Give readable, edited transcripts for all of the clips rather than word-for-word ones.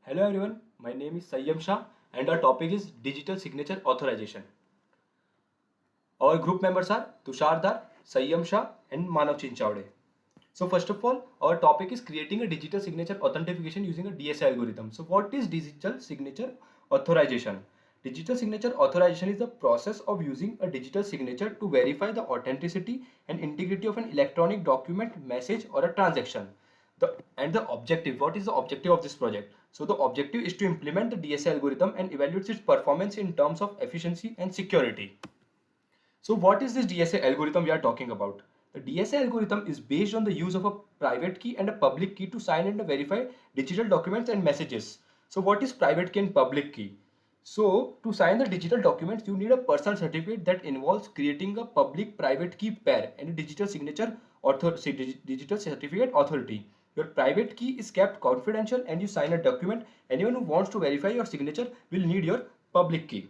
Hello everyone, my name is Sayyam Shah and our topic is Digital Signature Authorization. Our group members are Tushar Dar, Sayyam Shah and Manav Chinchawde. So first of all, our topic is creating a digital signature authentication using a DSA algorithm. So what is digital signature authorization? Digital signature authorization is the process of using a digital signature to verify the authenticity and integrity of an electronic document, message or a transaction. The objective, what is the objective of this project? So the objective is to implement the DSA algorithm and evaluate its performance in terms of efficiency and security. So what is this DSA algorithm we are talking about? The DSA algorithm is based on the use of a private key and a public key to sign and verify digital documents and messages. So what is private key and public key? So to sign the digital documents, you need a personal certificate that involves creating a public private key pair and a digital signature digital certificate authority. Your private key is kept confidential and you sign a document. Anyone who wants to verify your signature will need your public key.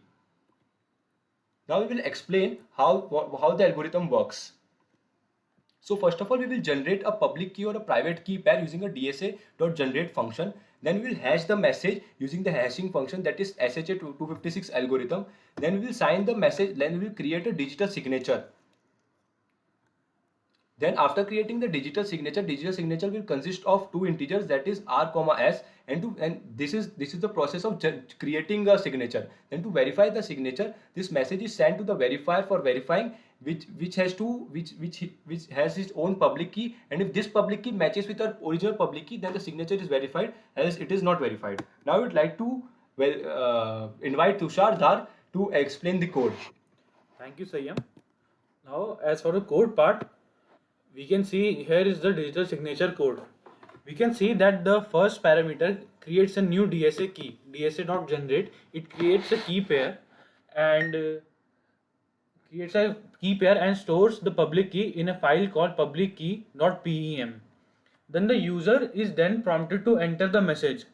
Now we will explain how the algorithm works. So first of all, we will generate a public key or a private key pair using a DSA.generate function. Then we will hash the message using the hashing function, that is SHA-256 algorithm. Then we will sign the message. Then we will create a digital signature. Then after creating the digital signature will consist of two integers, that is r comma s, and this is the process of creating a signature. Then to verify the signature, this message is sent to the verifier for verifying which has its own public key, and if this public key matches with our original public key, then the signature is verified, else it is not verified. Now I would like to invite Tushar Dhar to explain the code. Thank you, Sayyam. Now, as for the code part, we can see here is the digital signature code. We can see that the first parameter creates a new DSA key, DSA.generate. It creates a key pair and stores the public key in a file called publickey.pem. Then the user is then prompted to enter the message,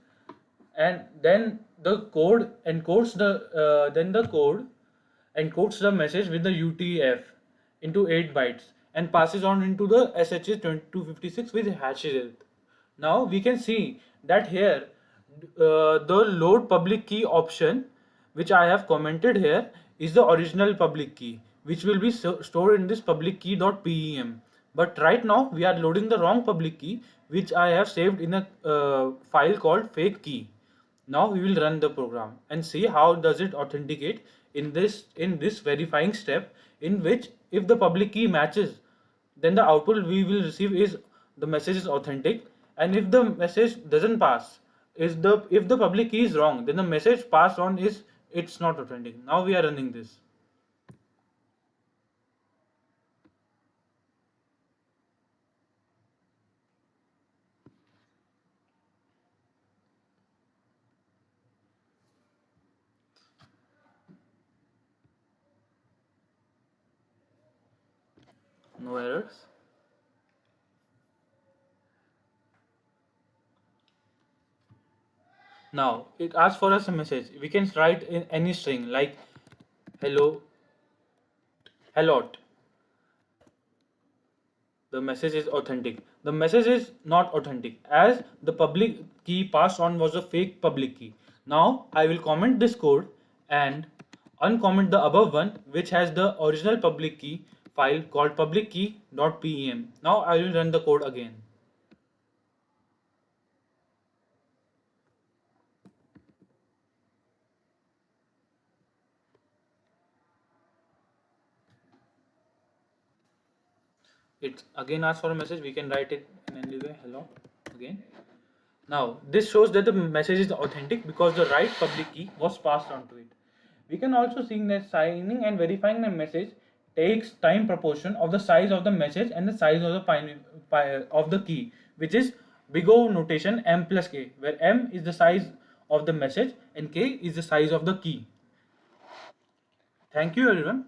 and then the code encodes the message with the UTF into 8 bytes and passes on into the SHA-256 which hashes it. Now we can see that here the load public key option which I have commented here is the original public key which will be stored in this public key.pem. But right now we are loading the wrong public key which I have saved in a file called fake key. Now we will run the program and see how does it authenticate in this verifying step, in which if the public key matches, then the output we will receive is the message is authentic, and if the message doesn't pass, if the public key is wrong, then the message passed on is it's not authentic. Now we are running this. No errors. Now it asks for us a message. We can write in any string like hello, hello. The message is authentic. The message is not authentic as the public key passed on was a fake public key. Now I will comment this code and uncomment the above one which has the original public key file called publickey.pem. Now I will run the code again. It again asks for a message. We can write it in any way, hello again. Now this shows that the message is authentic because the right public key was passed on to it. We can also see that signing and verifying the message takes time proportion of the size of the message and the size of the key, which is big O notation m plus k, where m is the size of the message and k is the size of the key. Thank you everyone.